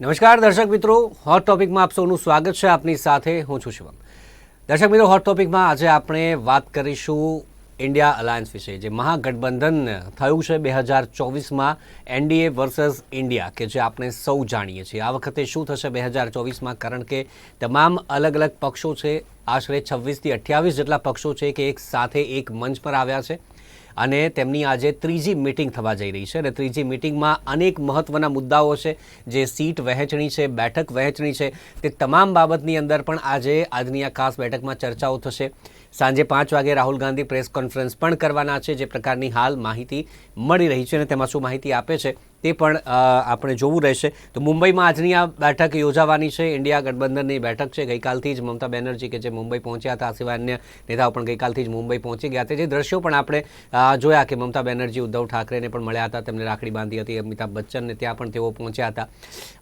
નમસ્કાર દર્શક મિત્રો, હોટ ટોપિકમાં આપ સૌનું સ્વાગત છે. આપની સાથે હું છું શિવમ. દર્શક મિત્રો, હોટ ટોપિકમાં આજે આપણે વાત કરીશું ઇન્ડિયા અલાયન્સ વિશે. જે મહાગઠબંધન થયું છે 2024માં, એનડીએ વર્સસ ઇન્ડિયા, કે જે આપણે સૌ જાણીએ છીએ. આ વખતે શું થશે 2024માં? કારણ કે તમામ અલગ અલગ પક્ષો છે, આશરે 26થી 28 જેટલા પક્ષો છે કે એક સાથે એક મંચ પર આવ્યા છે અને તેમની આજે ત્રીજી મિટિંગ થવા જઈ રહી છે. અને ત્રીજી મિટિંગમાં અનેક મહત્ત્વના મુદ્દાઓ છે, જે સીટ વહેંચણી છે, બેઠક વહેંચણી છે, તે તમામ બાબતની અંદર પણ આજની આ ખાસ બેઠકમાં ચર્ચાઓ થશે. સાંજે 5 વાગે રાહુલ ગાંધી પ્રેસ કોન્ફરન્સ પણ કરવાના છે. જે પ્રકારની હાલ માહિતી મળી રહી છે અને તેમાં શું માહિતી આપે છે તે પણ આપણે જોવું રહેશે. તો મુંબઈમાં આજની આ બેઠક યોજાવાની છે. ઇન્ડિયા ગઠબંધનની બેઠક છે. ગઈકાલથી જ મમતા બેનર્જી કે જે મુંબઈ પહોંચ્યા હતા, સિવાય અન્ય નેતાઓ પણ ગઈકાલથી જ મુંબઈ પહોંચી ગયા હતા. જે દ્રશ્યો પણ આપણે જોયા કે મમતા બેનર્જી ઉદ્ધવ ઠાકરેને પણ મળ્યા હતા, તેમને રાખડી બાંધી હતી. અમિતાભ બચ્ચનને ત્યાં પણ તેઓ પહોંચ્યા હતા.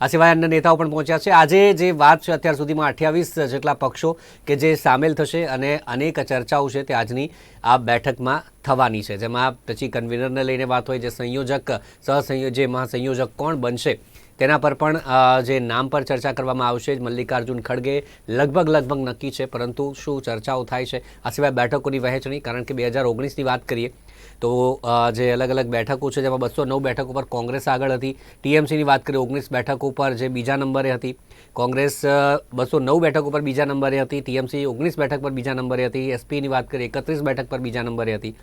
આ સિવાય અન્ય નેતાઓ પણ પહોંચ્યા છે. આજે જે વાત છે, અત્યાર સુધીમાં 28 જેટલા પક્ષો કે જે સામેલ થશે અને અનેક ચર્ચાઓ છે તે આજની આ બેઠકમાં થવાની છે. જેમાં પછી કન્વીનરને લઈને વાત હોય, જે સંયોજક જે મહાસંયોજક કોણ બનશે તેના પર પણ જે નામ પર ચર્ચા કરવામાં આવશે. મલ્લિકાર્જુન ખડગે લગભગ નક્કી છે, પરંતુ શું ચર્ચાઓ થાય છે? આ સિવાય બેઠકોની વહેંચણી, કારણ કે 2019ની વાત કરીએ તો જે અલગ અલગ બેઠકો છે, જેમાં 209 બેઠકો પર કોંગ્રેસ આગળ હતી. ટીએમસીની વાત કરીએ 19 બેઠકો પર જે બીજા નંબરે હતી. કોંગ્રેસ 209 બેઠકો પર બીજા નંબરે હતી. ટીએમસી 19 બેઠક પર બીજા નંબરે હતી. એસપીની વાત કરીએ 31 બેઠક પર બીજા નંબરે હતી.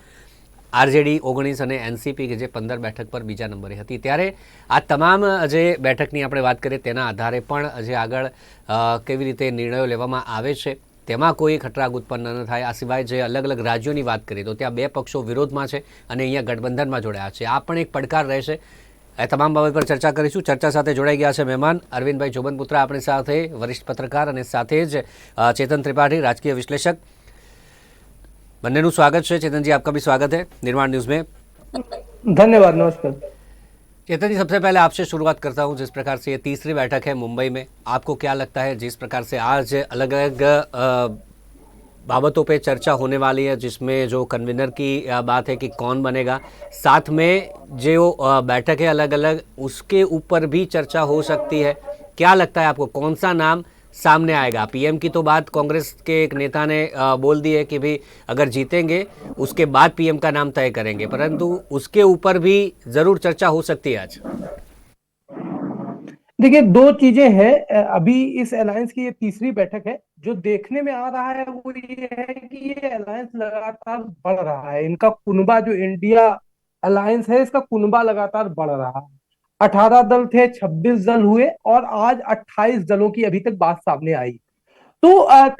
આરજેડી 19 અને એનસીપી કે જે 15 બેઠક પર બીજા નંબરે હતી. ત્યારે આ તમામ જે બેઠકની આપણે વાત કરીએ તેના આધારે પણ જે આગળ કેવી રીતે નિર્ણયો લેવામાં આવે છે તેમાં કોઈ ખટરાગ ઉત્પન્ન ન થાય. આ સિવાય જે અલગ અલગ રાજ્યોની વાત કરીએ તો ત્યાં 2 પક્ષો વિરોધમાં છે અને અહીંયા ગઠબંધનમાં જોડાયા છે. આ પણ એક પડકાર રહેશે. એ તમામ બાબત પર ચર્ચા કરીશું. ચર્ચા સાથે જોડાઈ ગયા છે મહેમાન અરવિંદભાઈ જોબનપુત્રા આપણી સાથે, વરિષ્ઠ પત્રકાર, અને સાથે જ ચેતન ત્રિપાठी, રાજકીય विश्लेषक. બંનેનું સ્વાગત છે. चेतन जी, आपका भी स्वागत है निर्माण न्यूज़ में. धन्यवाद, नमस्कार. चेतन जी, सबसे पहले आपसे शुरुआत करता हूँ. जिस प्रकार से ये तीसरी बैठक है मुंबई में, आपको क्या लगता है जिस प्रकार से आज अलग अलग बाबतों पे चर्चा होने वाली है, जिसमें जो कन्वीनर की बात है कि कौन बनेगा, साथ में जो बैठक है अलग अलग, उसके ऊपर भी चर्चा हो सकती है. क्या लगता है आपको कौन सा नाम सामने आएगा? पीएम की तो बात कांग्रेस के एक नेता ने बोल दी है कि भाई अगर जीतेंगे उसके बाद पीएम का नाम तय करेंगे, परंतु उसके ऊपर भी जरूर चर्चा हो सकती है आज. देखिए, 2 चीजें हैं. अभी इस अलायंस की ये तीसरी बैठक है. जो देखने में आ रहा है वो ये है कि ये अलायंस लगातार बढ़ रहा है. इनका कुनबा, जो इंडिया अलायंस है, इसका कुनबा लगातार बढ़ रहा है. 18 दल थे, 26 दल हुए और आज 28 दलों की अभी तक बात सामने आई. तो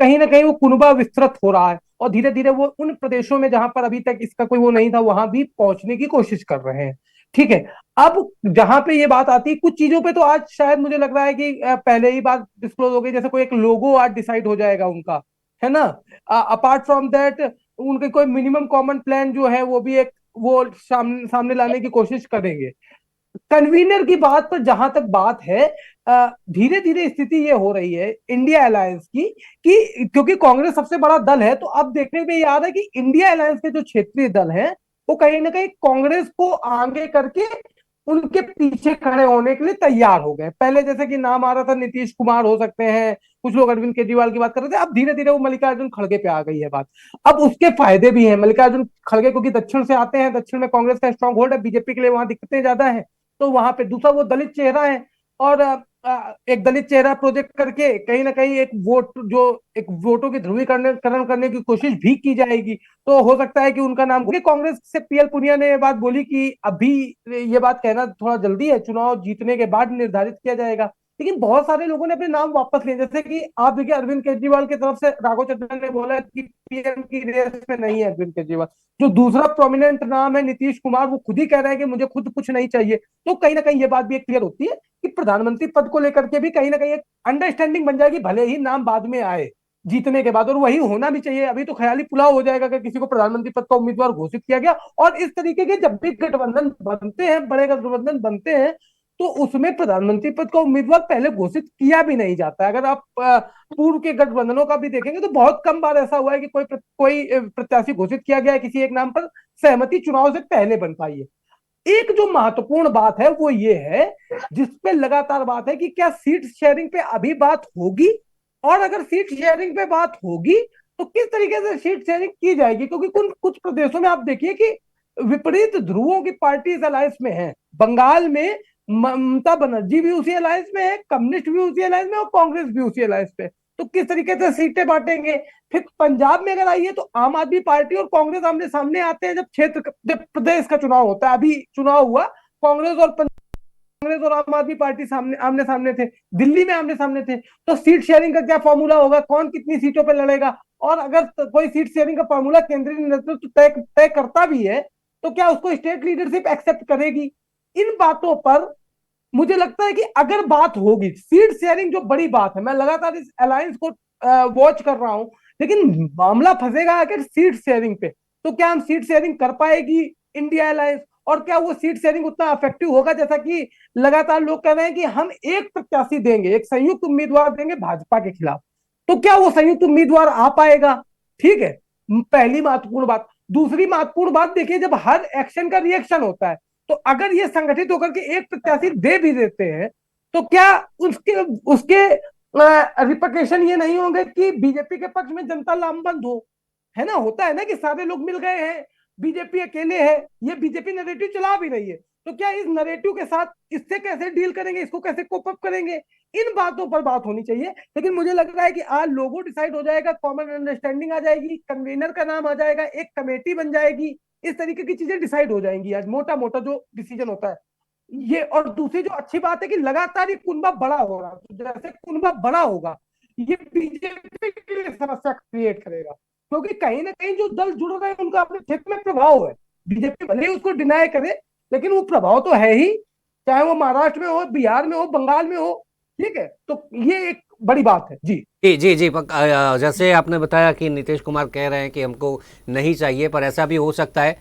कहीं ना कहीं वो कुनबा विस्तृत हो रहा है और धीरे धीरे वो उन प्रदेशों में जहां पर अभी तक इसका कोई वो नहीं था, वहां भी पहुंचने की कोशिश कर रहे हैं. ठीक है. अब जहां पे ये बात आती है, कुछ चीजों पे तो आज शायद मुझे लग रहा है कि पहले ही बात डिस्क्लोज हो गई. जैसे कोई एक लोगो आज डिसाइड हो जाएगा उनका, है ना. अपार्ट फ्रॉम दैट, उनके कोई मिनिमम कॉमन प्लान जो है वो भी एक वो सामने लाने की कोशिश करेंगे. कन्वीनर की बात पर जहां तक बात है, धीरे धीरे स्थिति ये हो रही है इंडिया अलायंस की कि क्योंकि कांग्रेस सबसे बड़ा दल है, तो अब देखने में ये आ रहा है कि इंडिया अलायंस के जो क्षेत्रीय दल हैं वो कहीं ना कहीं कांग्रेस को आगे करके उनके पीछे खड़े होने के लिए तैयार हो गए. पहले जैसे कि नाम आ रहा था नीतीश कुमार हो सकते हैं, कुछ लोग अरविंद केजरीवाल की बात कर रहे थे. अब धीरे धीरे वो मल्लिकार्जुन खड़गे पे आ गई है बात. अब उसके फायदे भी हैं मल्लिकार्जुन खड़गे, क्योंकि दक्षिण से आते हैं, दक्षिण में कांग्रेस का स्ट्रांग होल्ड है, बीजेपी के लिए वहां दिक्कतें ज्यादा है. तो वहां पे दूसरा वो दलित चेहरा है और एक दलित चेहरा प्रोजेक्ट करके कहीं ना कहीं एक वोटों की ध्रुवीकरण करने की कोशिश भी की जाएगी. तो हो सकता है कि उनका नाम, कांग्रेस से पीएल पुनिया ने ये बात बोली कि अभी ये बात कहना थोड़ा जल्दी है, चुनाव जीतने के बाद निर्धारित किया जाएगा. लेकिन बहुत सारे लोगों ने अपने नाम वापस लिए. जैसे कि आप देखिए, अरविंद केजरीवाल की तरफ से राघव चड्ढा ने बोला कि पीएम की रेस में नहीं है अरविंद केजरीवाल. जो दूसरा प्रोमिनेंट नाम है नीतीश कुमार, वो खुद ही कह रहे हैं कि मुझे खुद कुछ नहीं चाहिए. तो कहीं ना कहीं ये बात भी क्लियर होती है कि प्रधानमंत्री पद को लेकर के भी कहीं ना कहीं एक अंडरस्टैंडिंग बन जाएगी, भले ही नाम बाद में आए जीतने के बाद. और वही होना भी चाहिए. अभी तो ख्याली पुलाव हो जाएगा कि किसी को प्रधानमंत्री पद का उम्मीदवार घोषित किया गया. और इस तरीके के जब भी गठबंधन बनते हैं, बड़े गठबंधन बनते हैं, तो उसमें प्रधानमंत्री पद का उम्मीदवार पहले घोषित किया भी नहीं जाता. अगर आप पूर्व के गठबंधनों का भी देखेंगे तो बहुत कम बार ऐसा हुआ है कि कोई प्रत्याशी घोषित किया गया है किसी एक नाम पर, सहमति चुनाव से पहले बन पाई है. एक जो महत्वपूर्ण बात है वो ये है, जिसपे लगातार बात है कि क्या सीट शेयरिंग पे अभी बात होगी, और अगर सीट शेयरिंग पे बात होगी तो किस तरीके से सीट शेयरिंग की जाएगी, क्योंकि कुछ कुछ प्रदेशों में आप देखिए कि विपरीत ध्रुवों की पार्टी इस अलायंस में है। बंगाल में ममता बनर्जी भी उसी अलायंस में है, कम्युनिस्ट भी उसी अलायंस में और कांग्रेस भी उसी अलायंस में। तो किस तरीके से सीटें बांटेंगे। फिर पंजाब में अगर आइए तो आम आदमी पार्टी और कांग्रेस आमने सामने आते हैं जब प्रदेश का चुनाव होता है। अभी चुनाव हुआ, कांग्रेस और आम आदमी पार्टी सामने आमने सामने थे, दिल्ली में आमने सामने थे। तो सीट शेयरिंग का क्या फॉर्मूला होगा, कौन कितनी सीटों पर लड़ेगा, और अगर कोई सीट शेयरिंग का फॉर्मूला केंद्रीय नेतृत्व तय तय करता भी है तो क्या उसको स्टेट लीडरशिप एक्सेप्ट करेगी। इन बातों पर मुझे लगता है कि अगर बात होगी सीट शेयरिंग, जो बड़ी बात है, मैं लगातार इस अलायंस को वॉच कर रहा हूं, लेकिन मामला फंसेगा अगर सीट शेयरिंग पे, तो क्या हम सीट शेयरिंग कर पाएगी इंडिया अलायंस, और क्या वो सीट शेयरिंग उतना इफेक्टिव होगा, जैसा कि लगातार लोग कह रहे हैं कि हम एक प्रत्याशी देंगे, एक संयुक्त उम्मीदवार देंगे भाजपा के खिलाफ, तो क्या वो संयुक्त उम्मीदवार आ पाएगा। ठीक है, पहली महत्वपूर्ण बात। दूसरी महत्वपूर्ण बात देखिए, जब हर एक्शन का रिएक्शन होता है, तो अगर ये संगठित होकर के एक प्रत्याशी दे भी देते हैं, तो क्या उसके उसके रिपरकेशन ये नहीं होंगे कि बीजेपी के पक्ष में जनता लामबंद हो। है ना, होता है ना कि सारे लोग मिल गए हैं, बीजेपी अकेले है, ये बीजेपी नैरेटिव चला भी रही है, तो क्या इस नैरेटिव के साथ इससे कैसे डील करेंगे, इसको कैसे कोप अप करेंगे। इन बातों पर बात होनी चाहिए। लेकिन मुझे लग रहा है कि आज लोगो डिसाइड हो जाएगा, कॉमन अंडरस्टैंडिंग आ जाएगी, कन्वीनर का नाम आ जाएगा, एक कमेटी बन जाएगी, इस तरीके की चीजें डिसाइड हो जाएंगी आज, मोटा मोटा जो डिसीजन होता है ये। और दूसरी जो अच्छी बात है कि लगातार ये कुनबा बड़ा हो रहा है, तो जैसे कुनबा बड़ा होगा ये बीजेपी के लिए समस्या क्रिएट करेगा, क्योंकि कहीं ना कहीं जो दल जुड़ रहे हैं उनका अपने क्षेत्र में प्रभाव है। बीजेपी भले ही उसको डिनाई करे, लेकिन वो प्रभाव तो है ही, चाहे वो महाराष्ट्र में हो, बिहार में हो, बंगाल में हो। ठीक है, तो ये एक बड़ी बात है जी। जी जी जी जैसे आपने बताया कि नीतीश कुमार कह रहे हैं कि हमको नहीं चाहिए, पर ऐसा भी हो सकता है,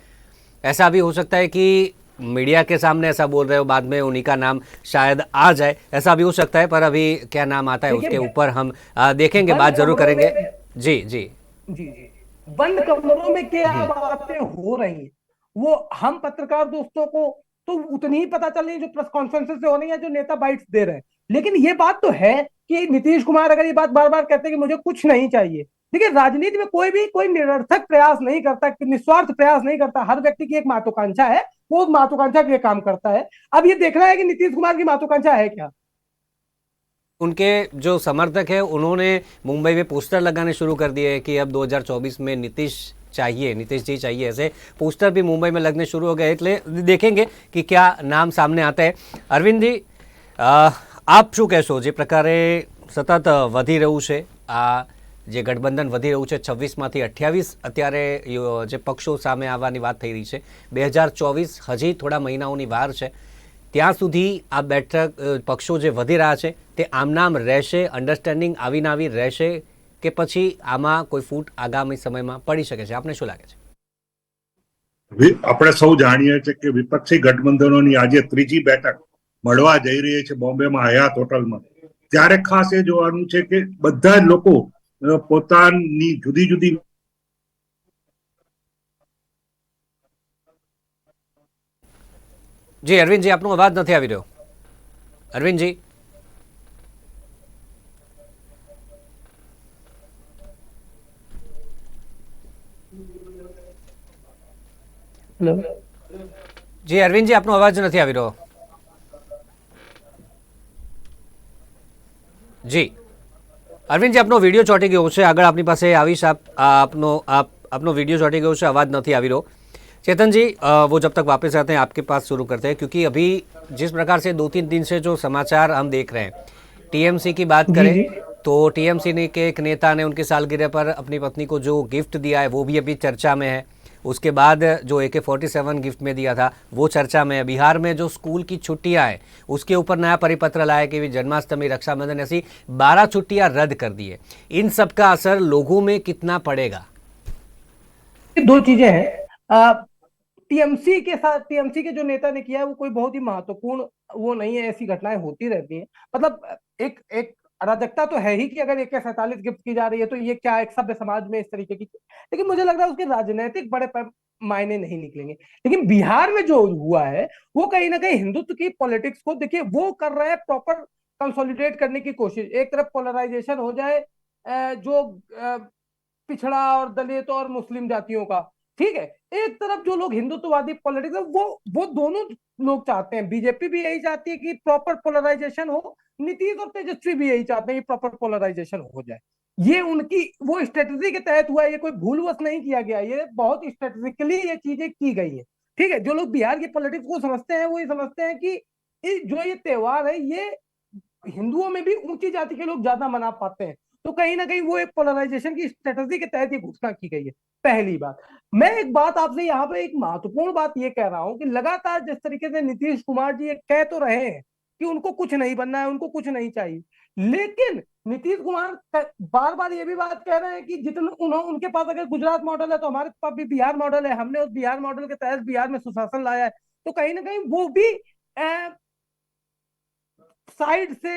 ऐसा भी हो सकता है कि मीडिया के सामने ऐसा बोल रहे हो, बाद में उन्हीं का नाम शायद आ जाए, ऐसा भी हो सकता है। पर अभी क्या नाम आता है उसके देखिए, ऊपर हम देखेंगे, बंद बात जरूर कमरों करेंगे। में, जी जी। जी जी, बंद कमरों में क्या हम्म। बातें हो रही हैं वो हम पत्रकार दोस्तों को तो उतनी ही पता चल रही है जो प्रेस कॉन्फ्रेंस से हो रही है, जो नेता बाइट्स दे रहे हैं। लेकिन ये बात तो है कि नीतीश कुमार अगर ये बात बार बार कहते हैं कि मुझे कुछ नहीं चाहिए, देखिए राजनीति में कोई भी कोई निरर्थक प्रयास नहीं करता, निस्वार्थ प्रयास नहीं करता, हर व्यक्ति की एक महत्वाकांक्षा है, वो उस महत्वाकांक्षा के लिए काम करता है। अब ये देखना है कि नीतीश कुमार की महत्वाकांक्षा है क्या। उनके जो समर्थक है उन्होंने मुंबई में पोस्टर लगाने शुरू कर दिए हैं कि अब 2024 में नीतीश चाहिए, नीतीश जी चाहिए, ऐसे पोस्टर भी मुंबई में लगने शुरू हो गए। इसलिए देखेंगे कि क्या नाम सामने आता है। अरविंद जी, આપ શું કહેશો, જે પ્રકારે સતત વધી રહ્યું છે આ જે ગઠબંધન વધી રહ્યું છે, 26માંથી 28 અત્યારે જે પક્ષો સામે આવવાની વાત થઈ રહી છે, 2024 હજી થોડા મહિનાઓની વાર છે, ત્યાં સુધી આ બેઠક પક્ષો જે વધી રહ્યા છે તે આમનામ રહેશે, અંડરસ્ટેન્ડિંગ આવીને આવી રહેશે, કે પછી આમાં કોઈ ફૂટ આગામી સમયમાં પડી શકે છે? આપને શું લાગે છે? આપણે સૌ જાણીએ છીએ કે વિપક્ષી ગઠબંધનોની આજે ત્રીજી બેઠક મળવા જઈ રહી છે બોમ્બેમાં હયાત હોટલમાં. ત્યારે ખાસ એ જોવાનું છે કે બધા જ લોકો પોતાની જુદી જુદી જી અરવિંદજી, આપનો અવાજ નથી આવી રહ્યો. અરવિંદજી. हेलो જી અરવિંદજી, આપનો અવાજ નથી આવી રહ્યો. જી અરવિંદજી, આપનો વિડીયો ચોંટી ગયો છે, આગળ આપની પાસે આવીશ. આપનો वीडियो ચોંટી ગયો છે, आवाज़ नहीं आ रही। चेतन जी, वो जब तक वापस आते हैं आपके पास शुरू करते हैं, क्योंकि अभी जिस प्रकार से 2-3 दिन से जो समाचार हम देख रहे हैं, टीएमसी की बात जी करें जी तो टीएमसी ने के एक नेता ने उनकी सालगिरह पर अपनी पत्नी को जो गिफ्ट दिया है वो भी अभी चर्चा में है। उसके बाद जो AK-47 गिफ्ट में दिया था वो चर्चा में है। बिहार में जो स्कूल की छुट्टियां हैं उसके ऊपर नया परिपत्र लाया कि जन्माष्टमी, रक्षाबंधन ऐसी 12 छुट्टियां रद्द कर दी है। इन सब का असर लोगों में कितना पड़ेगा? दो चीजें हैं। टीएमसी के साथ, टीएमसी के जो नेता ने किया है वो कोई बहुत ही महत्वपूर्ण वो नहीं है, ऐसी घटनाएं होती रहती हैं। मतलब एक एक अराजकता तो है ही कि अगर AK-47 गिफ्ट की जा रही है तो ये क्या एक सभ्य समाज में इस तरीके की, लेकिन मुझे लग रहा है उसके राजनीतिक बड़े मायने नहीं निकलेंगे। लेकिन बिहार में जो हुआ है वो कहीं ना कहीं हिंदुत्व की पॉलिटिक्स को देखिए वो कर रहा है प्रॉपर कंसोलिडेट करने की कोशिश। एक तरफ पोलराइजेशन हो जाए जो पिछड़ा और दलित और मुस्लिम जातियों का, ठीक है। एक तरफ जो लोग हिंदुत्ववादी पॉलिटिक्स है वो दोनों लोग चाहते हैं। बीजेपी भी यही चाहती है कि प्रॉपर पोलराइजेशन हो, नीतीश और तेजस्वी भी यही चाहते हैं कि प्रॉपर पोलराइजेशन हो जाए। ये उनकी वो स्ट्रेटेजी के तहत हुआ है, ये कोई भूलवश नहीं किया गया, ये बहुत स्ट्रेटेजिकली ये चीजें की गई है, ठीक है। जो लोग बिहार की पॉलिटिक्स को समझते हैं वो ये समझते हैं कि जो ये त्योहार है ये हिंदुओं में भी ऊंची जाति के लोग ज्यादा मना पाते हैं। तो कहीं ना कहीं वो एक पोलराइजेशन की स्ट्रेटजी के तहत ये घोषणा की गई है। पहली बात, मैं एक बात आपसे यहाँ पे एक महत्वपूर्ण बात ये कह रहा हूं कि लगातार जिस तरीके से नीतीश कुमार जी ये कह तो रहे हैं कि उनको कुछ नहीं बनना है, उनको कुछ नहीं चाहिए, लेकिन नीतीश कुमार बार बार ये भी बात कह रहे हैं कि जितना उनके पास अगर गुजरात मॉडल है तो हमारे पास भी बिहार मॉडल है, हमने उस बिहार मॉडल के तहत बिहार में सुशासन लाया है। तो कहीं ना कहीं वो भी साइड से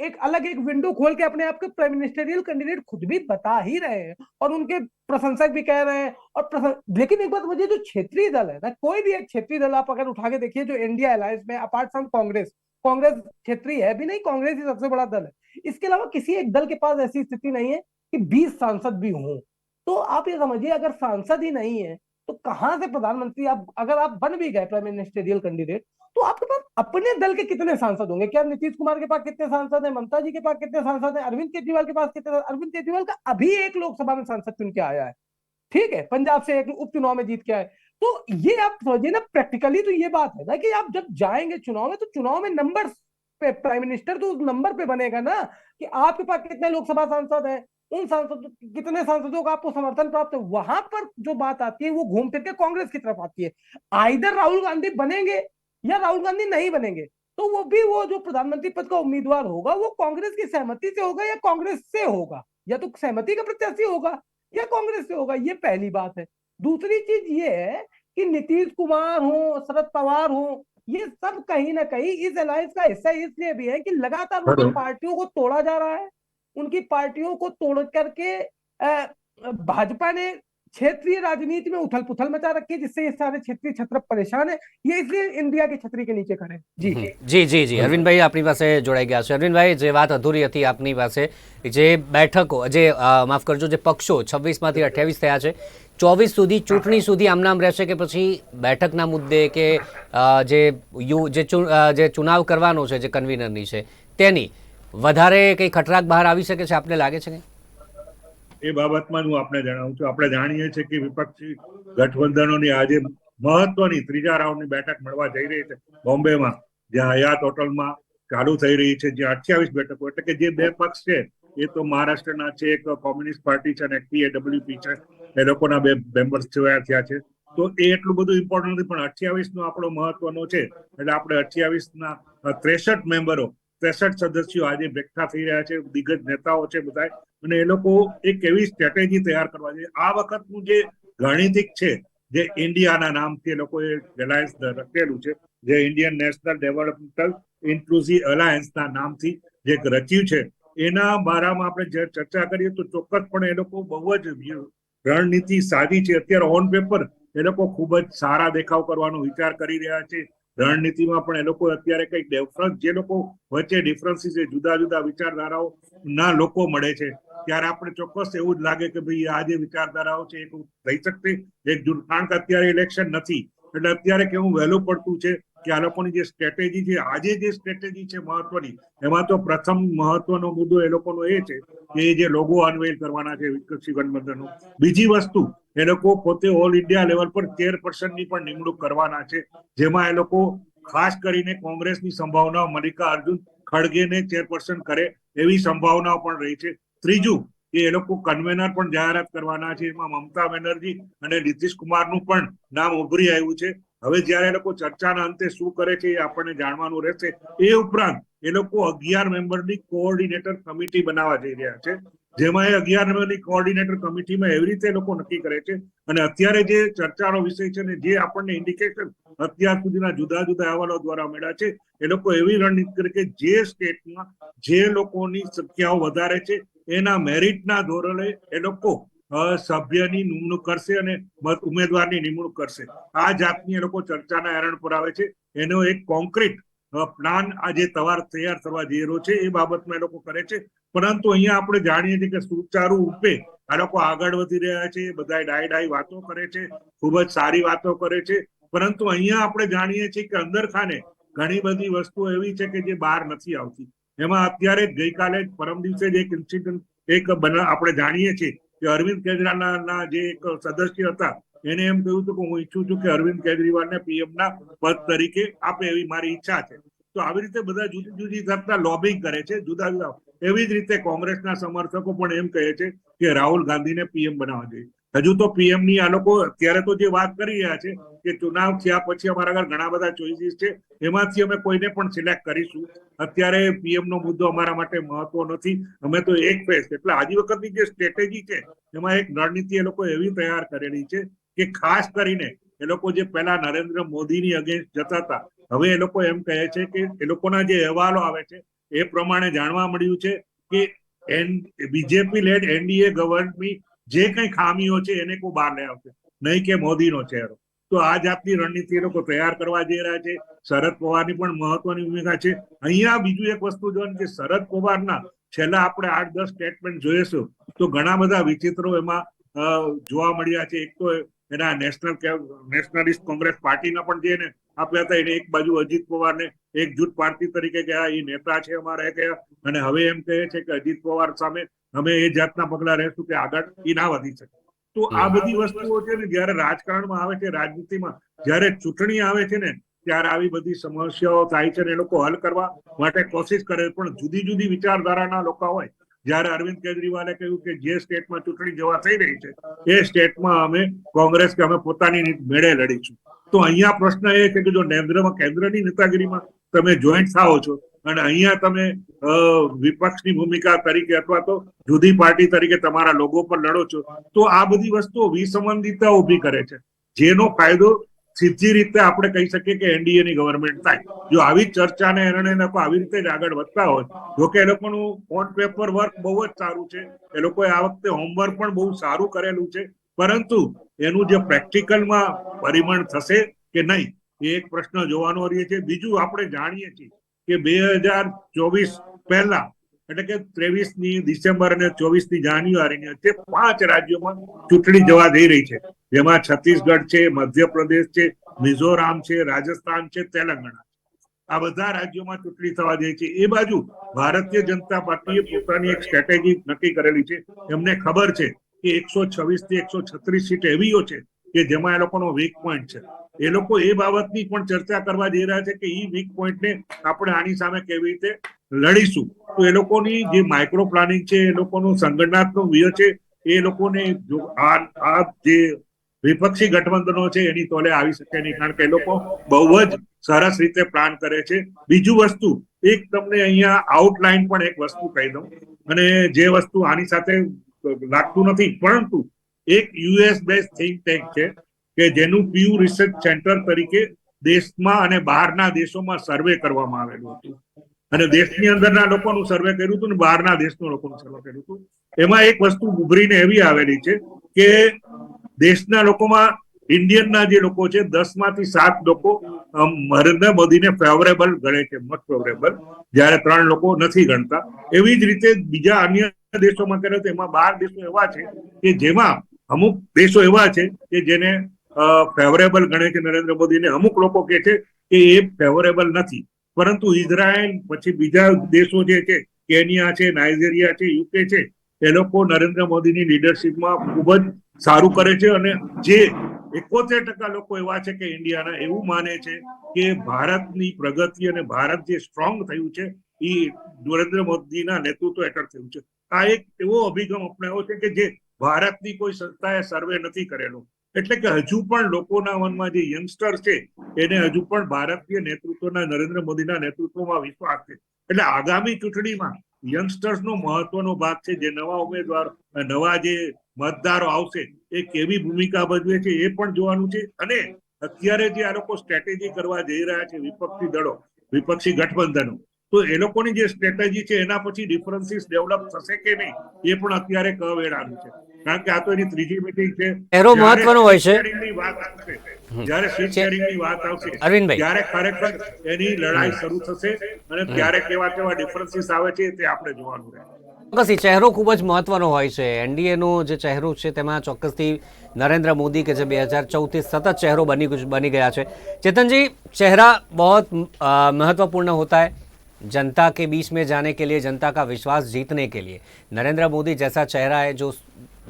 एक अलग एक विंडो खोल के अपने आप को प्राइम मिनिस्टरियल कैंडिडेट खुद भी बता ही रहे हैं और उनके प्रशंसक भी कह रहे हैं। और लेकिन एक बात मुझे, जो क्षेत्रीय दल है ना, कोई भी एक क्षेत्रीय दल आप अगर उठा के देखिए जो इंडिया अलायंस में, अपार्ट फ्रॉम कांग्रेस, कांग्रेस क्षेत्रीय है भी नहीं, कांग्रेस ही सबसे बड़ा दल है, इसके अलावा किसी एक दल के पास ऐसी स्थिति नहीं है कि 20 सांसद भी हों। तो आप ये समझिए अगर सांसद ही नहीं है तो कहां से प्रधानमंत्री, आप अगर आप बन भी गए प्राइम मिनिस्टरियल कैंडिडेट तो आपके पास अपने दल के कितने सांसद होंगे? क्या नीतीश कुमार के पास कितने सांसद हैं, ममता जी के पास कितने सांसद हैं, अरविंद केजरीवाल के पास कितने? अरविंद केजरीवाल का अभी एक लोकसभा में सांसद चुन के आया है, ठीक है, पंजाब से एक उपचुनाव में जीत के आए। तो ये आप समझिए ना, प्रैक्टिकली तो ये बात है ना कि आप जब जाएंगे चुनाव में तो चुनाव में नंबर पे प्राइम मिनिस्टर तो उस नंबर पे बनेगा ना कि आपके पास कितने लोकसभा सांसद हैं, उन सांसद कितने सांसदों का आपको समर्थन प्राप्त है। वहां पर जो बात आती है वो घूम फिर के कांग्रेस की तरफ आती है। आइदर राहुल गांधी बनेंगे या राहुल गांधी नहीं बनेंगे, तो वो भी वो जो प्रधानमंत्री पद का उम्मीदवार होगा वो कांग्रेस की सहमति से होगा या कांग्रेस से होगा, या तो सहमति का प्रत्याशी होगा या कांग्रेस से होगा। ये पहली बात है। दूसरी चीज ये है कि नीतीश कुमार हो, शरद पवार हो, ये सब कहीं ना कहीं इस अलायंस का हिस्सा इसलिए भी है कि लगातार उनकी पार्टियों को तोड़ा जा रहा है। उनकी पार्टियों को तोड़ करके भाजपा ने क्षेत्रीय राजनीति में उथल पुथल मचा रखी है, जिससे ये सारे क्षेत्रीय छत्र परेशान है। ये इसलिए इंडिया की छतरी के नीचे खड़े। जी જી અરવિંદભાઈ આપણી પાસે જોડાઈ ગયા છે। અરવિંદભાઈ, જે વાત અધૂરી હતી આપની પાસે, જે બેઠકો, જે માફ કરજો, જે પક્ષો 26માંથી 28 થયા છે, 24 સુધી ચૂંટણી સુધી આમ નામ રહેશે કે પછી બેઠકના મુદ્દે કે જે ચુનાવ કરવાનો છે, જે કન્વીનરની છે તેની વધારે કંઈ ખટરાક બહાર આવી શકે છે, આપને લાગે છે? એ બાબતમાં હું આપને જણાવું છું, આપણે જાણીએ છીએ કે વિપક્ષી ગઠબંધનોની આજે મહત્વની ત્રીજા રાઉન્ડની બેઠક મળવા જઈ રહી છે બોમ્બેમાં, જ્યાં હયાત હોટલમાં ચાલુ થઈ રહી છે, જ્યાં 28 બેઠકો, એટલે કે જે બે પક્ષ છે એ તો મહારાષ્ટ્રના છે, એક કોમ્યુનિસ્ટ પાર્ટી છે અને એક TAWP છે, એ લોકોના બે મેમ્બર્સ થયા છે। તો એ એટલું બધું ઇમ્પોર્ટન્ટ નથી, પણ 28 નો આપણો મહત્વનો છે, એટલે આપણે 28ના 63 મેમ્બરો, 63 સદસ્યો આજે ભેગા થઈ રહ્યા છે, દિગ્ગજ નેતાઓ છે બધા, અને એ લોકો એક એવી સ્ટ્રેટેજી તૈયાર કરવા જોઈએ। આ વખતનું જે ગાણિતિક છે, જે ઇન્ડિયાના નામથી એ લોકોએ એલાયન્સ રચેલું છે, જે ઇન્ડિયન નેશનલ ડેવલપમેન્ટલ ઇન્ક્લુઝિવ અલાયન્સના નામથી જે રચ્યું છે, એના બારામાં આપણે જે ચર્ચા કરીએ તો ચોક્કસપણે એ લોકો બહુ જ રણનીતિ સાધી છે। અત્યારે ઓન પેપર એ લોકો ખૂબ જ સારા દેખાવ કરવાનો વિચાર કરી રહ્યા છે। રણનીતિમાં પણ એ લોકો અત્યારે કંઈક ડિફરન્સ, જે લોકો વચ્ચે ડિફરન્સીસ છે, જુદા જુદા વિચારધારાઓ ના લોકો મળે છે, ત્યારે આપણે ચોક્કસ એવું જ લાગે કે ભાઈ આ જે વિચારધારાઓ છે એ થઈ શકશે એકજૂટ, કારણ કે અત્યારે ઇલેક્શન નથી, એટલે અત્યારે કેવું વહેલું પડતું છે કે આ લોકોની જે સ્ટ્રેટેજી છે, આજે જે સ્ટ્રેટેજી છે મહત્વની, એમાં તો પ્રથમ મહત્વનો મુદ્દો એ લોકોનો એ છે કે એ જે લોગો અનવેલ કરવાના છે વિપક્ષી ગઠબંધનનો। બીજી વસ્તુ, એ લોકો પોતે ઓલ ઇન્ડિયા લેવલ પર ચેરપર્સનની પણ નિમણૂક કરવાના છે, જેમાં એ લોકો ખાસ કરીને કોંગ્રેસની સંભાવના મલ્લિકા અર્જુન ખડગેને ચેરપર્સન કરે એવી સંભાવનાઓ પણ રહી છે। ત્રીજું, એ લોકો કન્વેનર પણ જાહેરાત કરવાના છે, એમાં મમતા બેનર્જી અને નીતિશ કુમારનું પણ નામ ઉભરી આવ્યું છે। હવે જયારે એ લોકો ચર્ચાના અંતે શું કરે છે એ આપણને જાણવાનું રહેશે। એ ઉપરાંત એ લોકો 11 મેમ્બરની કોઓર્ડિનેટર કમિટી બનાવવા જઈ રહ્યા છે, જેમાં એ 11 મેમ્બરની કોઓર્ડિનેટર કમિટીમાં એવી રીતે લોકો નક્કી કરે છે, અને અત્યારે જે ચર્ચાનો વિષય છે ને જે આપણને ઇન્ડિકેશન અત્યાર સુધીના જુદા જુદા અહેવાલો દ્વારા મળ્યા છે, એ લોકો એવી રણનીતિ કરે કે જે સ્ટેટમાં જે લોકોની સંખ્યાઓ વધારે છે એના મેરિટના ધોરણે એ લોકો સભ્યની નિમણૂક કરશે અને ઉમેદવારની નિમણૂક કરશે. આ જાતની એ લોકો ચર્ચાના એરણ પર આવે છે. એનો એક કોન્ક્રીટ પ્લાન આજે તૈયાર થવા જઈ રહ્યો છે. એ બાબતમાં એ લોકો કરે છે. પરંતુ અહીંયા આપણે જાણીએ છીએ કે સુચારુ રૂપે આ લોકો આગળ વધી રહ્યા છે. બધા ડાય વાતો કરે છે, ખૂબ જ સારી વાતો કરે છે. પરંતુ અહીંયા આપણે જાણીએ છીએ કે અંદર ખાને ઘણી બધી વસ્તુઓ એવી છે કે જે બહાર નથી આવતી. એમાં અત્યારે ગઈકાલે પરમ દિવસે જ એક ઇન્સિડન્ટ આપણે જાણીએ છીએ કે અરવિંદ કેજરીવાલના જે એક સદસ્ય હતા એને એમ કહ્યું હતું કે હું ઈચ્છું છું કે અરવિંદ કેજરીવાલને પીએમના પદ તરીકે આપે એવી મારી ઈચ્છા છે. તો આવી રીતે બધા જુદી જુદી જાતના લોબિંગ કરે છે, જુદા જુદા. એવી જ રીતે કોંગ્રેસના સમર્થકો પણ એમ કહે છે કે રાહુલ ગાંધીને પીએમ બનાવવા જોઈએ. હજુ તો પીએમની આ લોકો અત્યારે તો જે વાત કરી રહ્યા છે કે ચુનાવ થયા પછી અમારા આગળ ઘણા બધા ચોઇસીસ છે, એમાંથી અમે કોઈને પણ સિલેક્ટ કરીશું. અત્યારે પીએમ નો મુદ્દો અમારા માટે મહત્વ નથી. અમે તો એક ફેસ. એટલે આજી વખતની જે સ્ટ્રેટેજી છે એમાં એક રણનીતિ એ લોકો એવી તૈયાર કરેલી છે કે ખાસ કરીને એ લોકો જે પહેલા નરેન્દ્ર મોદીની અગેન્સ્ટ જતા હતા, હવે એ લોકો એમ કહે છે કે એ લોકોના જે અહેવાલો આવે છે એ પ્રમાણે જાણવા મળ્યું છે કે બીજેપી લેડ એનડીએ ગવર્નમેન્ટની જે કઈ ખામીઓ છે એને કોઈ બહાર લઈ આવશે, નહીં કે મોદીનો ચહેરો. તો આ જાતની રણનીતિ એ લોકો તૈયાર કરવા જઈ રહ્યા છે. શરદ પવારની પણ મહત્વની ભૂમિકા છે. અહીંયા બીજું એક વસ્તુ જોવાનું કે શરદ પવારના છેલ્લા આપણે 8-10 સ્ટેટમેન્ટ જોઈશું તો ઘણા બધા વિચિત્રો એમાં જોવા મળ્યા છે. એક તો એના નેશનલિસ્ટ કોંગ્રેસ પાર્ટીના પણ જે એને આપ્યા હતા, એને એક બાજુ અજીત પવારને એકજૂટ પાર્ટી તરીકે ગયા, એ નેતા છે અમારા ગયા, અને હવે એમ કહે છે કે અજીત પવાર સામે અમે એ જાતના પગલા રહેશું કે આગળ એ ના વધી શકે. તો આ બધી વસ્તુઓ છે ને જયારે રાજકારણમાં આવે છે, રાજનીતિમાં જયારે ચૂંટણી આવે છે ને ત્યારે આવી બધી સમસ્યાઓ થાય છે ને એ લોકો હલ કરવા માટે કોશિશ કરે. પણ જુદી જુદી વિચારધારાના લોકો હોય. જયારે અરવિંદ કેજરીવાલે કહ્યું કે જે સ્ટેટમાં ચૂંટણી જવા થઈ રહી છે એ સ્ટેટમાં અમે કોંગ્રેસ કે અમે પોતાની મેળે લડીશું. તો અહીંયા પ્રશ્ન એ છે કે જો કેન્દ્રની નેતાગીરીમાં તમે જોઈન્ટ થાઓ છો અને અહીંયા તમે વિપક્ષની ભૂમિકા તરીકે અથવા તો જુદી પાર્ટી તરીકે તમારા લોકો પર લડો છો, તો આ બધી વસ્તુઓ વિસંબંધિતતા ઉભી કરે છે, જેનો ફાયદો સીધી રીતે આપણે કહી શકીએ કે એનડીએની ગવર્મેન્ટ થાય. જો આવી ચર્ચાને એરણે લોકો આવી રીતે જ આગળ વધતા હોય, જોકે એ લોકોનું ઓન પેપર વર્ક બહુ જ સારું છે, એ લોકોએ આ વખતે હોમવર્ક પણ બહુ સારું કરેલું છે, પરંતુ એનું જે પ્રેક્ટિકલમાં પરિમણ થશે કે નહીં એ એક પ્રશ્ન જોવાનો રહે છે. બીજું આપણે જાણીએ છીએ કે 2024 પહેલા એટલે કે 23 ડિસેમ્બર અને 24 જાન્યુઆરીની વચ્ચે 5 રાજ્યોમાં ચૂંટણી જવા જઈ રહી છે, જેમાં છત્તીસગઢ છે, મધ્યપ્રદેશ છે, મિઝોરામ છે, રાજસ્થાન છે, તેલંગાણા. આ બધા રાજ્યોમાં ચૂંટણી થવા જઈ છે. એ બાજુ ભારતીય જનતા પાર્ટીએ પોતાની એક સ્ટ્રેટેજી નક્કી કરેલી છે. એમને ખબર છે કે 126 થી 136 સીટ એવીઓ છે કે જેમાં એ લોકોનો વીક પોઈન્ટ છે. એ લોકો એ બાબતની પણ ચર્ચા કરવા જઈ રહ્યા છે કે એ વીક પોઈન્ટને આપણે આની સામે કેવી રીતે લડીશું. તો એ લોકોની જે માઇક્રો પ્લાનિંગ છે, એ લોકોનું સંગઠનાત્મક વ્યૂહ છે, એ લોકોને આ જે વિપક્ષી ગઠબંધનો છે એની તોલે આવી શકે નહીં, કારણ કે એ લોકો બહુ જ સરસ રીતે પ્લાન કરે છે. બીજું વસ્તુ એક તમને અહીંયા આઉટલાઈન પણ એક વસ્તુ કહી દઉં, અને જે વસ્તુ આની સાથે લાગતું નથી, પરંતુ એક યુએસ બેઝ થિંક ટેન્ક છે કે જેનું પ્યુ રિસર્ચ સેન્ટર તરીકે દેશમાં અને બહારના દેશોમાં સર્વે કરવામાં આવેલું હતું, અને દેશની અંદરના લોકોનું સર્વે કર્યું હતું ને બહારના દેશના લોકોનું સર્વે કર્યું હતું. એમાં એક વસ્તુ ઉભરીને એવી આવેલી છે કે દેશના લોકોમાં ઇન્ડિયનના જે લોકો છે 10માંથી 7 લોકો નરેન્દ્ર મોદીને ફેવરેબલ ગણે છે, મત ફેવરેબલ, જ્યારે 3 લોકો નથી ગણતા. એવી જ રીતે બીજા અન્ય દેશોમાં કરે તો એમાં 12 દેશો એવા છે કે જેમાં અમુક દેશો એવા છે કે જેને ફેવરેબલ ગણે છે નરેન્દ્ર મોદીને, અમુક લોકો કહે છે કે એ ફેવરેબલ નથી. પરંતુ ઇઝરાયલ પછી બીજા દેશો જે છે, કેન્યા છે, નાઇજીરિયા છે, યુકે છે, એ લોકો નરેન્દ્ર મોદીની લીડરશીપમાં ખૂબ જ સારું કરે છે. અને જે 71% લોકો એવા છે કે ઇન્ડિયાના એવું માને છે કે ભારતની પ્રગતિ અને ભારત જે સ્ટ્રોંગ થયું છે એ નરેન્દ્ર મોદીના નેતૃત્વ હેઠળ થયું છે. આ એક એવો અભિગમ અપનાવ્યો છે કે જે ભારતની કોઈ સંસ્થાએ સર્વે નથી કરેલો. એટલે કે હજુ પણ લોકોના મનમાં જે યંગસ્ટર છે એને હજુ પણ ભારતીય નેતૃત્વના નરેન્દ્ર મોદીના નેતૃત્વમાં વિશ્વાસ છે. એટલે આગામી ચૂંટણીમાં યંગસ્ટર્સનો મહત્વનો ભાગ છે. જે નવા ઉમેદવાર, નવા જે મતદારો આવશે એ કેવી ભૂમિકા ભજવે છે એ પણ જોવાનું છે. અને અત્યારે જે આ લોકો સ્ટ્રેટેજી કરવા જઈ રહ્યા છે, વિપક્ષી દળો, વિપક્ષી ગઠબંધનો, તો એ લોકોની જે સ્ટ્રેટેજી છે એના પછી ડિફરન્સીસ ડેવલપ થશે કે નહીં એ પણ અત્યારે કવેળાનું છે. કારણ કે આ તો એની ત્રીજી મીટિંગ છે. ચહેરો મહત્વનો હોય છે. જ્યારે સીટ શેરિંગની વાત આવશે અરવિંદભાઈ, ત્યારે ખરેખર એની લડાઈ શરૂ થશે અને ત્યારે કેવા કેવા ડિફરન્સીસ આવે છે તે આપણે જોવાનું રહે. ચોક્કસથી ચહેરો ખૂબ જ મહત્વનો હોય છે. એનડીએનો જે ચહેરો છે તેમાં ચોક્કસથી नरेंद्र मोदी के जो 2014 सतत चेहरों बनी गया है. चेतन जी, चेहरा बहुत महत्वपूर्ण होता है जनता के बीच में जाने के लिए, जनता का विश्वास जीतने के लिए. नरेंद्र मोदी जैसा चेहरा है जो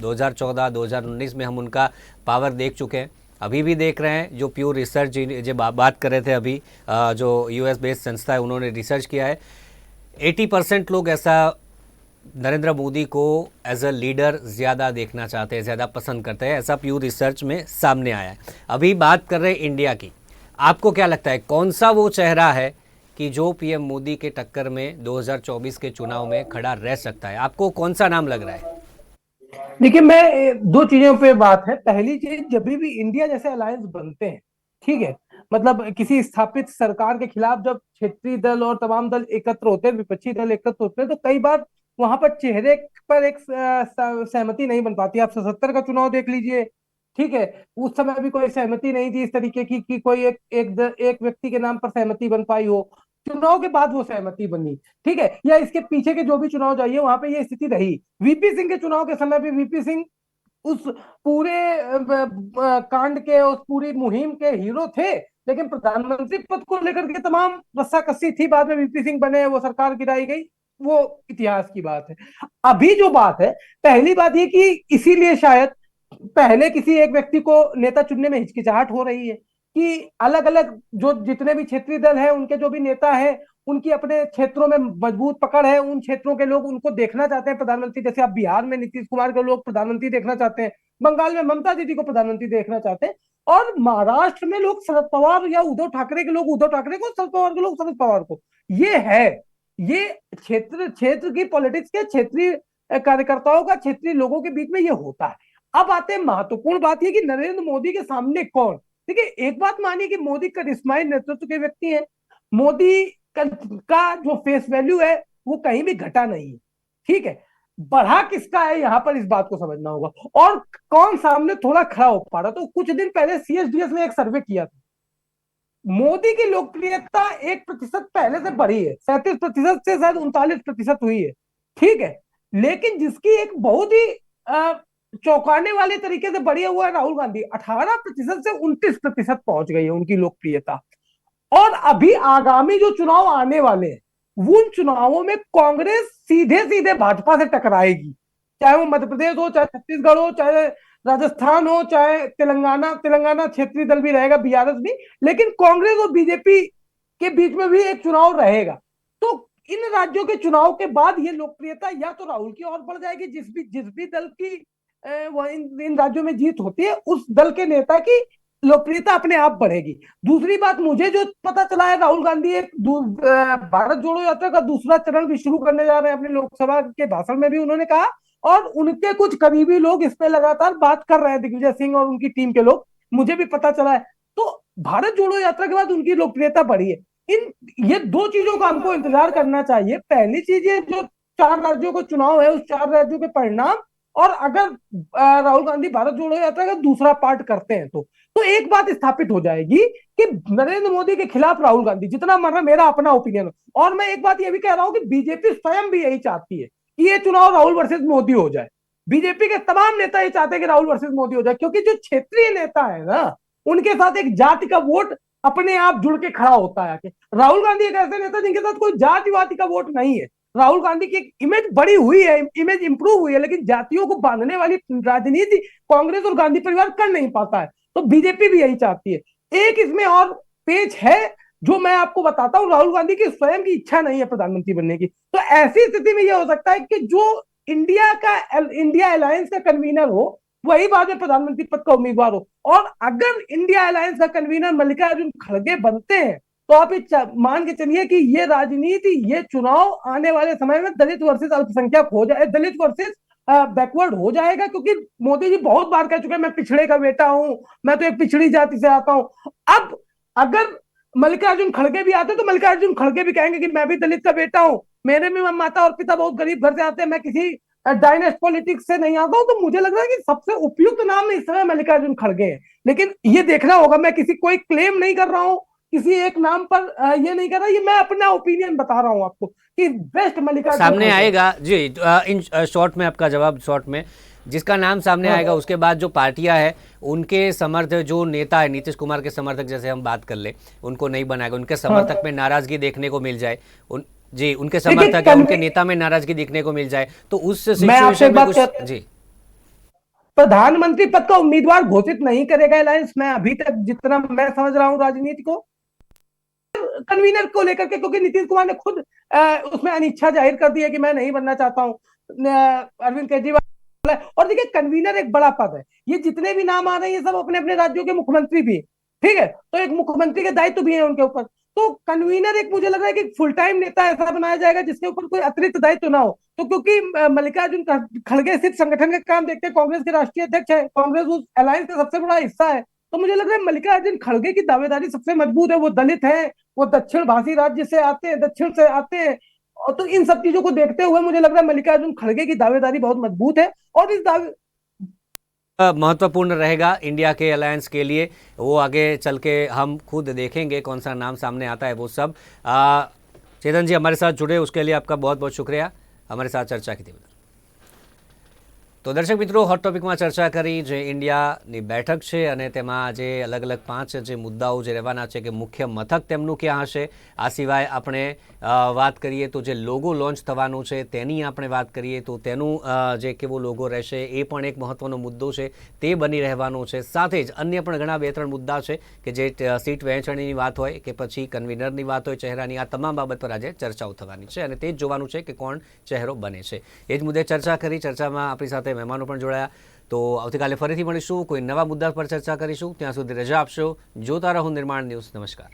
2014-2019 में हम उनका पावर देख चुके हैं, अभी भी देख रहे हैं. जो प्योर रिसर्च जो बात कर रहे थे अभी, जो US बेस्ड संस्था है उन्होंने रिसर्च किया है, 80% लोग ऐसा नरेंद्र मोदी को एज अ लीडर ज़्यादा देखना चाहते हैं, ज़्यादा पसंद करते हैं. ऐसा प्यू रिसर्च में सामने आया है. अभी बात कर रहे हैं इंडिया की. आपको क्या लगता है कौन सा वो चेहरा है कि जो पीएम मोदी के टक्कर में 2024 के चुनाव में खड़ा रह सकता है? आपको कौन सा नाम लग रहा है? देखिए, मैं दो चीजों पे बात है. पहली चीज, जब भी इंडिया जैसे अलायंस बनते हैं, ठीक है, मतलब किसी स्थापित सरकार के खिलाफ जब क्षेत्रीय दल और तमाम दल एकत्र होते हैं, विपक्षी दल एकत्र होते हैं, तो कई बार वहां पर चेहरे पर एक सहमति नहीं बन पाती. आप 77 का चुनाव देख लीजिए, ठीक है, उस समय भी कोई सहमति नहीं थी इस तरीके की कि कोई एक व्यक्ति के नाम पर सहमति बन पाई हो. चुनाव के बाद वो सहमति बनी, ठीक है, या इसके पीछे के जो भी चुनाव जाइए वहां पे ये स्थिति रही. वीपी सिंह के चुनाव के समय भी वीपी सिंह उस पूरे कांड के, उस पूरी मुहिम के हीरो थे, लेकिन प्रधानमंत्री पद को लेकर के तमाम रस्साकसी थी. बाद में वीपी सिंह बने, वो सरकार गिराई गई, वो इतिहास की बात है. अभी जो बात है, पहली बात ये कि इसीलिए शायद पहले किसी एक व्यक्ति को नेता चुनने में हिचकिचाहट हो रही है कि अलग अलग जो जितने भी क्षेत्रीय दल हैं, उनके जो भी नेता हैं, उनकी अपने क्षेत्रों में मजबूत पकड़ है. उन क्षेत्रों के लोग उनको देखना चाहते हैं प्रधानमंत्री. जैसे आप बिहार में नीतीश कुमार के लोग प्रधानमंत्री देखना चाहते हैं, बंगाल में ममता दीदी को प्रधानमंत्री देखना चाहते हैं, और महाराष्ट्र में लोग शरद पवार या उद्धव ठाकरे के लोग उद्धव ठाकरे को, शरद पवार के लोग शरद पवार को. ये है, ये क्षेत्र की पॉलिटिक्स के क्षेत्रीय कार्यकर्ताओं का, क्षेत्रीय लोगों के बीच में ये होता है. अब आते हैं महत्वपूर्ण बात ये कि नरेंद्र मोदी के सामने कौन. देखिए, एक बात मानिए कि मोदी करिश्माई नेतृत्व के व्यक्ति हैं. मोदी का जो फेस वैल्यू है वो कहीं भी घटा नहीं है, ठीक है. बढ़ा किसका है, यहां पर इस बात को समझना होगा, और कौन सामने थोड़ा खड़ा हो पा रहा. तो कुछ दिन पहले CSDS ने एक सर्वे किया था. मोदी की लोकप्रियता 1% पहले से बढ़ी है, 37% से शायद 39% हुई है, ठीक है, लेकिन जिसकी एक बहुत ही चौंकाने वाले तरीके से बढ़ी हुआ है राहुल गांधी. 18% से 29% पहुंच गई है उनकी लोकप्रियता. और अभी आगामी जो चुनाव आने वाले हैं, उन चुनावों में कांग्रेस सीधे सीधे भाजपा से टकराएगी. चाहे वो मध्य प्रदेश हो, चाहे छत्तीसगढ़ हो, चाहे राजस्थान हो, चाहे तेलंगाना क्षेत्रीय दल भी रहेगा, BRS भी, लेकिन कांग्रेस और बीजेपी के बीच में भी एक चुनाव रहेगा. तो इन राज्यों के चुनाव के बाद ये लोकप्रियता या तो राहुल की ओर बढ़ जाएगी, जिस भी दल की इन राज्यों में जीत होती है, उस दल के नेता की लोकप्रियता अपने आप बढ़ेगी. दूसरी बात मुझे जो पता चला है, राहुल गांधी एक भारत जोड़ो यात्रा का दूसरा चरण भी शुरू करने जा रहे हैं. अपने लोकसभा के भाषण में भी उन्होंने कहा, और उनके कुछ करीबी लोग इस पे लगातार बात कर रहे हैं, दिग्विजय सिंह और उनकी टीम के लोग, मुझे भी पता चला है. तो भारत जोड़ो यात्रा के बाद उनकी लोकप्रियता बढ़ी है. ये दो चीजों का हमको इंतजार करना चाहिए. पहली चीज, ये जो 4 राज्यों का चुनाव है, उस 4 राज्यों के परिणाम, और अगर राहुल गांधी भारत जोड़ो यात्रा का दूसरा पार्ट करते हैं तो एक बात स्थापित हो जाएगी कि नरेंद्र मोदी के खिलाफ राहुल गांधी जितना मर रहा, मेरा अपना ओपिनियन. और मैं एक बात ये भी कह रहा हूं कि बीजेपी स्वयं भी यही चाहती है कि ये चुनाव राहुल वर्सेस मोदी हो जाए. बीजेपी के तमाम नेता ये चाहते हैं कि राहुल वर्सेस मोदी हो जाए, क्योंकि जो क्षेत्रीय नेता है ना, उनके साथ एक जाति का वोट अपने आप जुड़ के खड़ा होता है. राहुल गांधी एक ऐसे नेता जिनके साथ कोई जातिवादी का वोट नहीं है. राहुल गांधी की इमेज बड़ी हुई है, इमेज इंप्रूव हुई है, लेकिन जातियों को बांधने वाली राजनीति कांग्रेस और गांधी परिवार कर नहीं पाता है. तो बीजेपी भी यही चाहती है. एक इसमें और पेच है जो मैं आपको बताता हूं, राहुल गांधी की स्वयं की इच्छा नहीं है प्रधानमंत्री बनने की. तो ऐसी स्थिति में यह हो सकता है कि जो इंडिया अलायंस का कन्वीनर हो, वही बाद में प्रधानमंत्री पद का उम्मीदवार हो. और अगर इंडिया अलायंस का कन्वीनर मल्लिकार्जुन खड़गे बनते हैं, तो आप मान के चलिए कि ये राजनीति, ये चुनाव आने वाले समय में दलित वर्सेस अल्पसंख्यक हो जाए, दलित वर्सेस बैकवर्ड हो जाएगा. क्योंकि मोदी जी बहुत बार कह चुके हैं, मैं पिछड़े का बेटा हूं, मैं तो एक पिछड़ी जाति से आता हूं. अब अगर मल्लिकार्जुन खड़गे भी आते तो मल्लिकार्जुन खड़गे भी कहेंगे कि मैं भी दलित का बेटा हूं, मेरे भी माता और पिता बहुत गरीब घर से आते हैं, मैं किसी डायनेस्ट पॉलिटिक्स से नहीं आता हूं, तो मुझे लग रहा है कि सबसे उपयुक्त नाम इस समय मल्लिकार्जुन खड़गे है। लेकिन ये देखना होगा, मैं किसी कोई क्लेम नहीं कर रहा हूँ किसी एक नाम पर, ये नहीं कर रहा, ये मैं अपना ओपिनियन बता रहा हूँ आपको कि बेस्ट मल्लिकार्जुन सामने खड़गे। आएगा जी। इन शॉर्ट में आपका जवाब, शॉर्ट में जिसका नाम सामने हाँ। आएगा उसके बाद जो पार्टियां है उनके समर्थक, जो नेता है नीतीश कुमार के समर्थक जैसे हम बात कर ले, उनको नहीं बनाएगा, उनके समर्थक में नाराजगी देखने को मिल जाए, उन जी उनके देखिए समर्थक या उनके नेता में नाराजगी देखने को मिल जाए, तो उस मैं आपसे सिचुएशन एक में बात कुछ जी प्रधानमंत्री पद का उम्मीदवार घोषित नहीं करेगा अलायंस। मैं अभी तक जितना मैं समझ रहा हूँ राजनीति को, कन्वीनर को लेकर के, क्योंकि नीतीश कुमार ने खुद उसमें अनिच्छा जाहिर कर दी है कि मैं नहीं बनना चाहता हूँ। अरविंद केजरीवाल और देखिए कन्वीनर एक बड़ा पद है, ये जितने भी नाम आ रहे हैं ये सब अपने अपने राज्यों के मुख्यमंत्री भी, ठीक है, तो एक मुख्यमंत्री के दायित्व भी है उनके ऊपर। तो कन्वीनर एक मुझे लग रहा है कि फुल टाइम नेता ऐसा बनाया जाएगा जिसके ऊपर कोई अतिरिक्त दायित्व ना हो। तो क्योंकि मल्लिकार्जुन खड़गे सिर्फ संगठन का काम देखते हैं, कांग्रेस के राष्ट्रीय अध्यक्ष है, कांग्रेस उस अलायंस का सबसे बड़ा हिस्सा है, तो मुझे लग रहा है मल्लिकार्जुन खड़गे की दावेदारी सबसे मजबूत है। वो दलित है, वो दक्षिण भाषी राज्य से आते हैं, दक्षिण से आते हैं, और तो इन सब चीजों को देखते हुए मुझे लग रहा है मल्लिकार्जुन खड़गे की दावेदारी बहुत मजबूत है। और इस दावे महत्वपूर्ण रहेगा इंडिया के अलायंस के लिए, वो आगे चल के हम खुद देखेंगे कौन सा नाम सामने आता है वो सब। चेतन जी हमारे साथ जुड़े उसके लिए आपका बहुत बहुत शुक्रिया, हमारे साथ चर्चा की थी। तो દર્શક મિત્રો, હોટ ટોપિકમાં ચર્ચા કરી જે ઇન્ડિયાની બેઠક છે અને તેમાં આજે અલગ અલગ 5 જે મુદ્દાઓ જે રહેવાના છે કે મુખ્ય મથક તેમનું ક્યાં હશે, આ સિવાય આપણે વાત કરીએ તો જે લોગો લોન્ચ થવાનું છે તેની આપણે વાત કરીએ તો તેનું જે કેવો લોગો રહેશે એ પણ એક મહત્ત્વનો મુદ્દો છે, તે બની રહેવાનો છે। સાથે જ અન્ય પણ ઘણા 2-3 મુદ્દા છે કે જે સીટ વહેંચણીની વાત હોય કે પછી કન્વીનરની વાત હોય, ચહેરાની, આ તમામ બાબત પર આજે ચર્ચાઓ થવાની છે અને તે જ જોવાનું છે કે કોણ ચહેરો બને છે। એ જ મુદ્દે ચર્ચા કરી, ચર્ચામાં આપણી સાથે મહેમાનો પણ જોડાયા। તો આવતીકાલે ફરીથી મળીશું, કોઈ નવા મુદ્દા પર ચર્ચા કરીશું, ત્યાં સુધી રજા આપશો। જોતા રહો નિર્માણ ન્યૂઝ। નમસ્કાર।